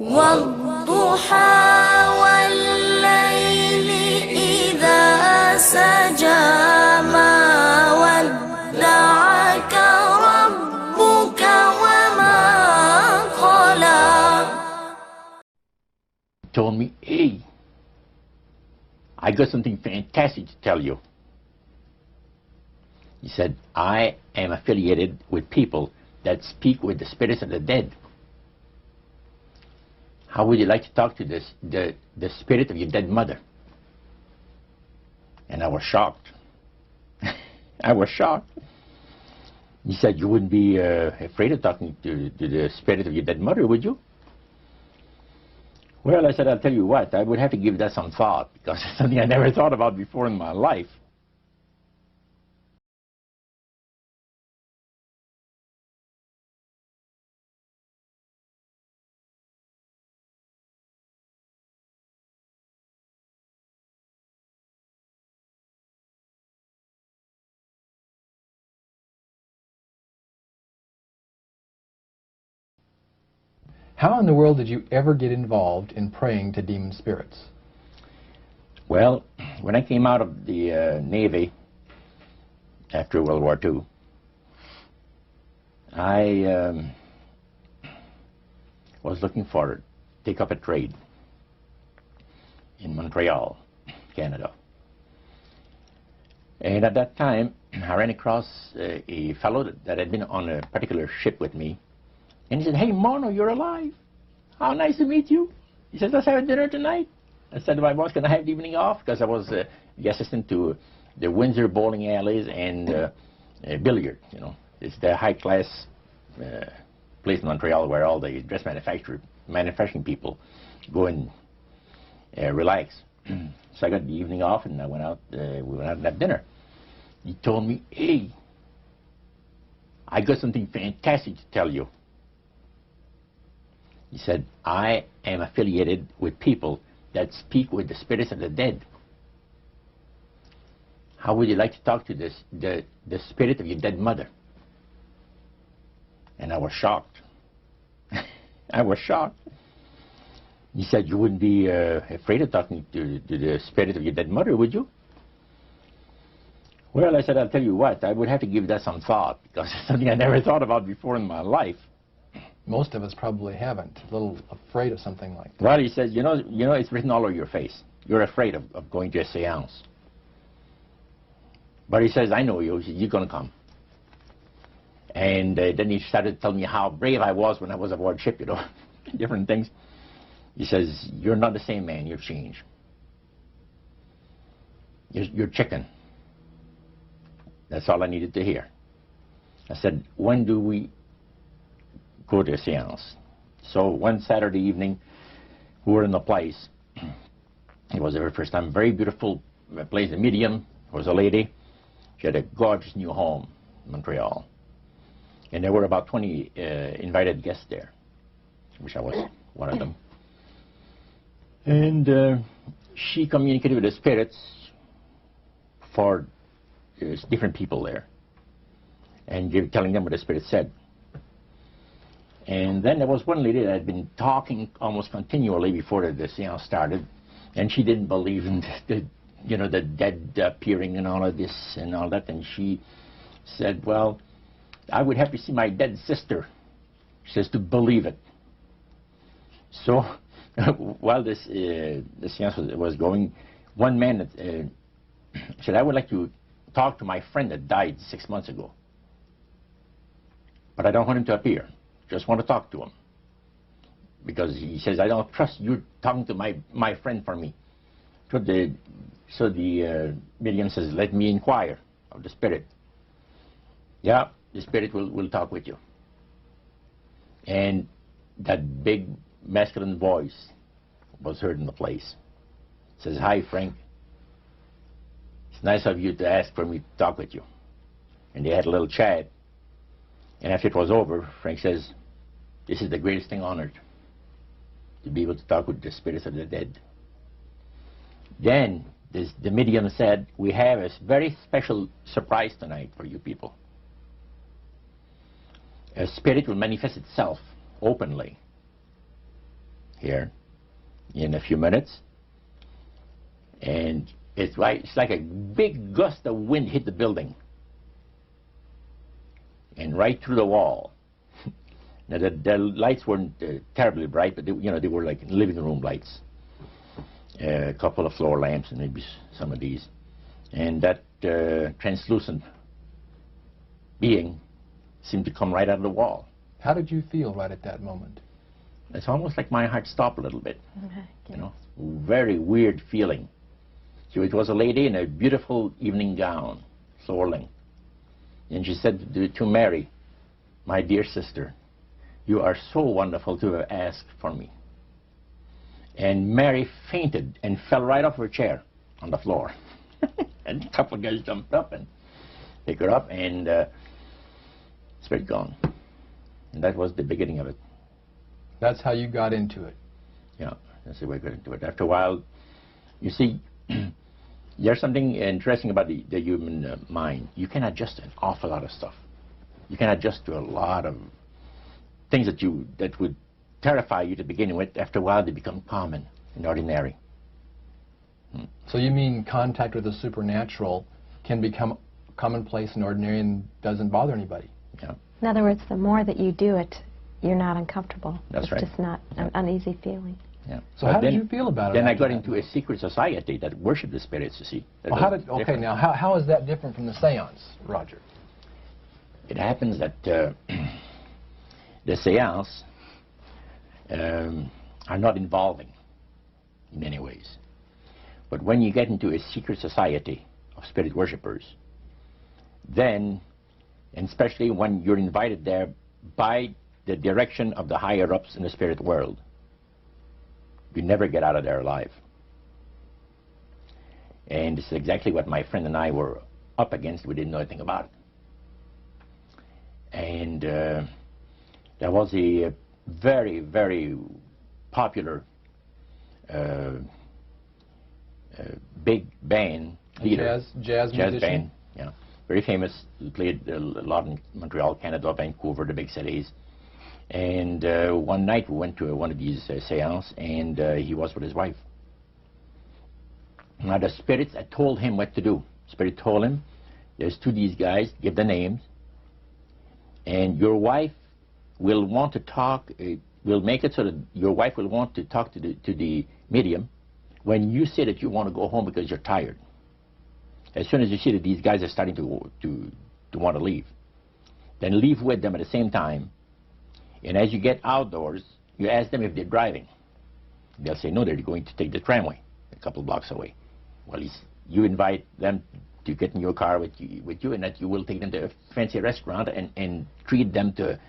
والضحى والليل إذا سجى ما ودعك ربك وما قلى. Told me, hey, I got something fantastic to tell you. He said, I am affiliated with people that speak with the spirits of the dead. How would you like to talk to the spirit of your dead mother? And I was shocked. I was shocked. He said, you wouldn't be afraid of talking to the spirit of your dead mother, would you? Well, I said, I'll tell you what, I would have to give that some thought, because it's something I never thought about before in my life. How in the world did you ever get involved in praying to demon spirits? Well, when I came out of the Navy after World War II, I was looking for take up a trade in Montreal, Canada. And at that time, I ran across a fellow that had been on a particular ship with me. And he said, hey, Mono, you're alive. How nice to meet you. He said, let's have dinner tonight. I said to my boss, can I have the evening off? Because I was the assistant to the Windsor bowling alleys and billiard, you know. It's the high-class place in Montreal where all the dress manufacturing people go and relax. So I got the evening off, and I went out, we went out and had dinner. He told me, hey, I got something fantastic to tell you. He said, I am affiliated with people that speak with the spirits of the dead. How would you like to talk to the spirit of your dead mother? And I was shocked. I was shocked. He said, you wouldn't be afraid of talking to the spirit of your dead mother, would you? Well, I said, I'll tell you what, I would have to give that some thought, because it's something I never thought about before in my life. Most of us probably haven't. A little afraid of something like that. Well, he says, you know, it's written all over your face. You're afraid of going to a seance. But he says, I know you. He says, you're going to come. And then he started telling me how brave I was when I was aboard ship, you know, different things. He says, you're not the same man. You've changed. You're chicken. That's all I needed to hear. I said, when do we go to a seance? So one Saturday evening, we were in the place. It was the very first time. Very beautiful place. The medium was a lady. She had a gorgeous new home in Montreal. And there were about 20 invited guests there, which I was one of them. And she communicated with the spirits for different people there, and telling them what the spirit said. And then there was one lady that had been talking almost continually before the seance started, and she didn't believe in the dead appearing and all of this and all that. And she said, well, I would have to see my dead sister, she says, to believe it. So while this the seance was going, one man said, I would like to talk to my friend that died 6 months ago, but I don't want him to appear. Just want to talk to him, because he says, I don't trust you talking to my friend for me. So the medium says, let me inquire of the spirit. Yeah, the spirit will talk with you. And that big masculine voice was heard in the place. It says, hi, Frank. It's nice of you to ask for me to talk with you. And they had a little chat. And after it was over, Frank says, this is the greatest thing on earth, to be able to talk with the spirits of the dead. Then the medium said, we have a very special surprise tonight for you people. A spirit will manifest itself openly. here in a few minutes. And it's like a big gust of wind hit the building. And right through the wall. Now the lights weren't terribly bright, but they were like living room lights. A couple of floor lamps and maybe some of these. And that translucent being seemed to come right out of the wall. How did you feel right at that moment? It's almost like my heart stopped a little bit. Very weird feeling. So it was a lady in a beautiful evening gown, floor length. And she said to Mary, "My dear sister, you are so wonderful to have asked for me." And Mary fainted and fell right off her chair on the floor. And a couple of guys jumped up and picked her up, and spirit gone. And that was the beginning of it. That's how you got into it. Yeah, that's the way I got into it. After a while, you see, there's something interesting about the human mind. You can adjust to an awful lot of stuff. You can adjust to a lot of things that would terrify you to begin with. After a while, they become common and ordinary. So you mean contact with the supernatural can become commonplace and ordinary and doesn't bother anybody? Yeah. In other words, the more that you do it, you're not uncomfortable. That's it's right. just not an uneasy feeling. Yeah. So how did you feel about it? Then I got into a secret society that worshipped the spirits, you see. Okay, now how is that different from the seance, Roger? It happens that the seance are not involving in many ways. But when you get into a secret society of spirit worshippers, then, and especially when you're invited there by the direction of the higher-ups in the spirit world, you never get out of there alive. And this is exactly what my friend and I were up against. We didn't know anything about it. And there was a very, very popular big band leader. Jazz musician? Band, yeah. Very famous. He played a lot in Montreal, Canada, Vancouver, the big cities. And one night we went to one of these seances, and he was with his wife. Now the spirits had told him what to do. Spirit told him, there's two of these guys, give the names, and your wife will want to talk, we'll make it so that your wife will want to talk to the medium when you say that you want to go home because you're tired. As soon as you see that these guys are starting to want to leave, then leave with them at the same time. And as you get outdoors, you ask them if they're driving. They'll say, no, they're going to take the tramway a couple blocks away. Well, you invite them to get in your car with you, and that you will take them to a fancy restaurant and treat them to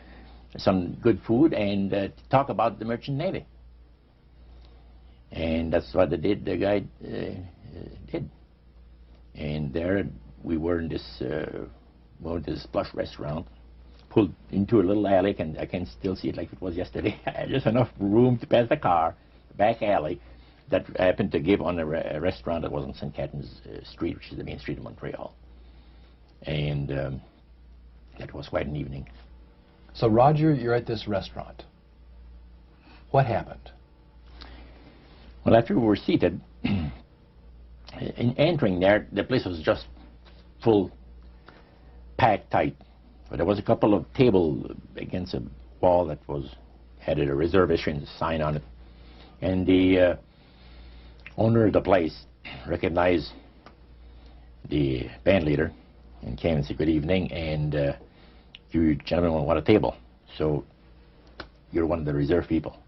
some good food and talk about the merchant navy. And that's what the guy did. And there we were in this plush restaurant, pulled into a little alley, and I can still see it like it was yesterday. Just enough room to pass the car, back alley, that happened to give on a restaurant that was on St. Catharines Street, which is the main street of Montreal. And that was quite an evening. So Roger, you're at this restaurant. What happened? Well, after we were seated, in entering there, the place was just full, packed tight. But there was a couple of tables against a wall that had a reservation sign on it. And the owner of the place recognized the band leader and came and said, good evening, and you gentlemen want a table. So you're one of the reserve people.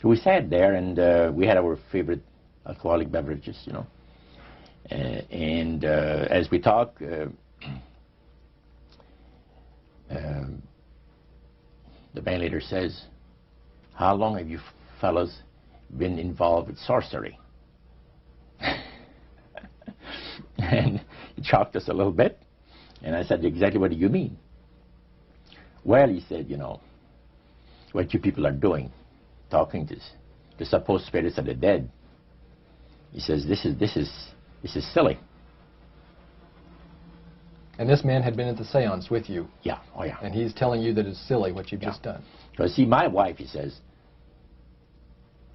So we sat there, and we had our favorite alcoholic beverages, you know. And as we talked, the band leader says, how long have you fellas been involved with sorcery? And he shocked us a little bit, and I said, exactly what do you mean? Well, he said, you know, what you people are doing, talking to the supposed spirits of the dead. He says, this is silly. And this man had been at the seance with you. Yeah, oh yeah. And he's telling you that it's silly what you've just done. Because see, my wife, he says,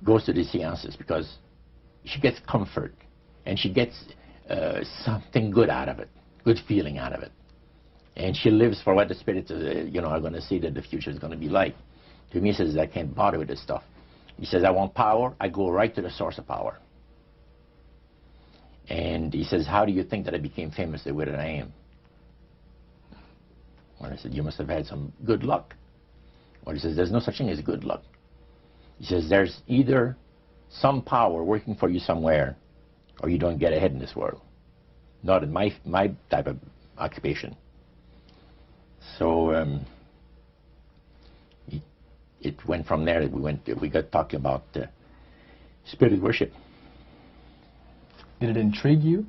goes to these seances because she gets comfort and she gets something good out of it, good feeling out of it. And she lives for what the spirits, you know, are going to see that the future is going to be like. To me, he says, I can't bother with this stuff. He says, I want power. I go right to the source of power. And he says, how do you think that I became famous the way that I am? Well, I said, you must have had some good luck. Well, he says, there's no such thing as good luck. He says, there's either some power working for you somewhere, or you don't get ahead in this world. Not in my type of occupation. So it went from there. We got talking about spirit worship. Did it intrigue you?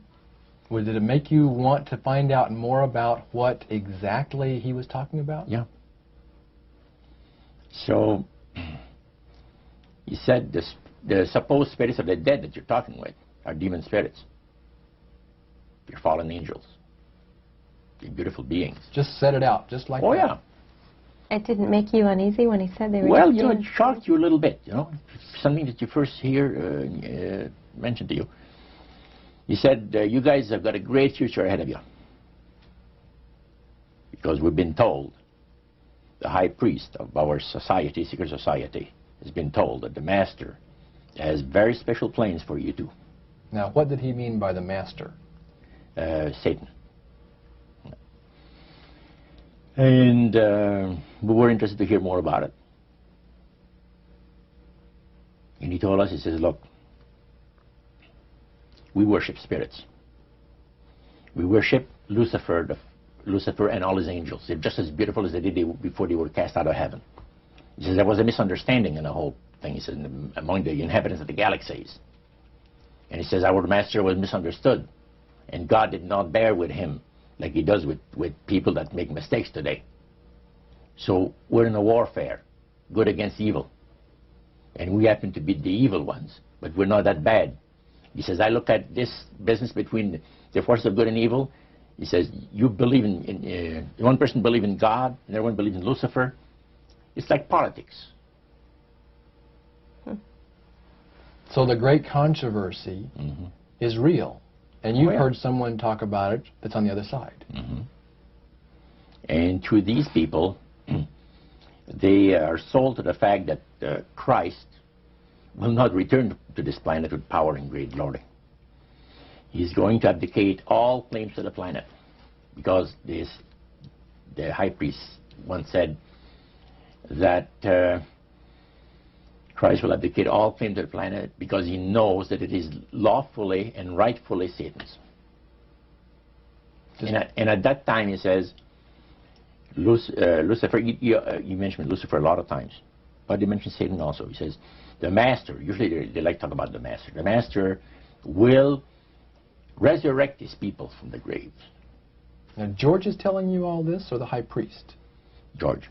Or did it make you want to find out more about what exactly he was talking about? Yeah. So he said the supposed spirits of the dead that you're talking with are demon spirits. They're fallen angels. They're beautiful beings. Just set it out, just like that. Oh, yeah. It didn't make you uneasy when he said they were Well, just you know, it demons? shocked you a little bit, you know. Something that you first hear mentioned to you. He said, you guys have got a great future ahead of you. Because we've been told, the high priest of our society, secret society, has been told that the master has very special plans for you too. Now, what did he mean by the master? Satan. And we were interested to hear more about it. And he told us, he says, look, we worship spirits. We worship Lucifer and all his angels. They're just as beautiful as they did before they were cast out of heaven. He says there was a misunderstanding in the whole thing, he says, among the inhabitants of the galaxies. And he says our master was misunderstood. And God did not bear with him like he does with people that make mistakes today. So we're in a warfare, good against evil. And we happen to be the evil ones, but we're not that bad. He says, I look at this business between the forces of good and evil. He says, you believe in one person believes in God, and everyone believes in Lucifer. It's like politics. So the great controversy is real. And you've heard someone talk about it that's on the other side. And to these people, they are sold to the fact that Christ will not return to this planet with power and great glory. He's going to abdicate all claims to the planet, because the high priest once said that Christ will abdicate all claim to the planet because he knows that it is lawfully and rightfully Satan's. And at that time, he says, Lucifer, you mentioned Lucifer a lot of times, but he mentioned Satan also. He says, the master, usually they like to talk about the master will resurrect his people from the graves. Now, George is telling you all this, or the high priest? George.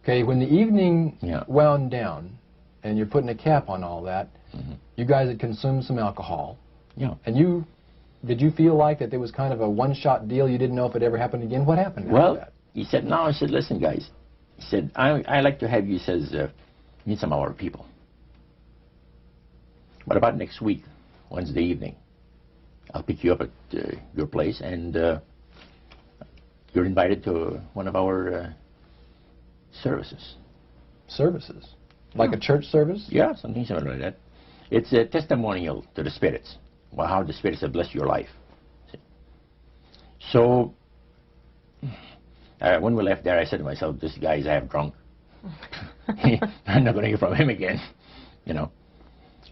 Okay, when the evening wound down, and you're putting a cap on all that, you guys had consumed some alcohol. Yeah. And did you feel like that there was kind of a one-shot deal? You didn't know if it ever happened again? What happened after Well, that? he said, no, I said, listen, guys. He said, I like to have you, he says, meet some of our people. What about next week, Wednesday evening? I'll pick you up at your place, and you're invited to one of our services. Services? Like a church service? Yeah, something similar like that. It's a testimonial to the spirits, well, how the spirits have blessed your life. See? So, when we left there, I said to myself, this guy's half drunk. I'm not going to hear from him again, you know.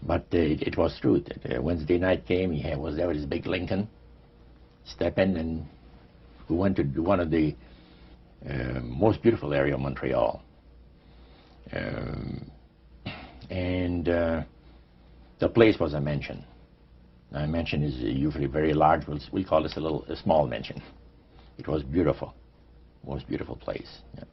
But it was true. Wednesday night came, he was there with his big Lincoln, step in, and we went to one of the most beautiful area of Montreal. And the place was a mansion. Now, a mansion is usually very large. We call this a small mansion. It was beautiful. Most beautiful place. Yeah.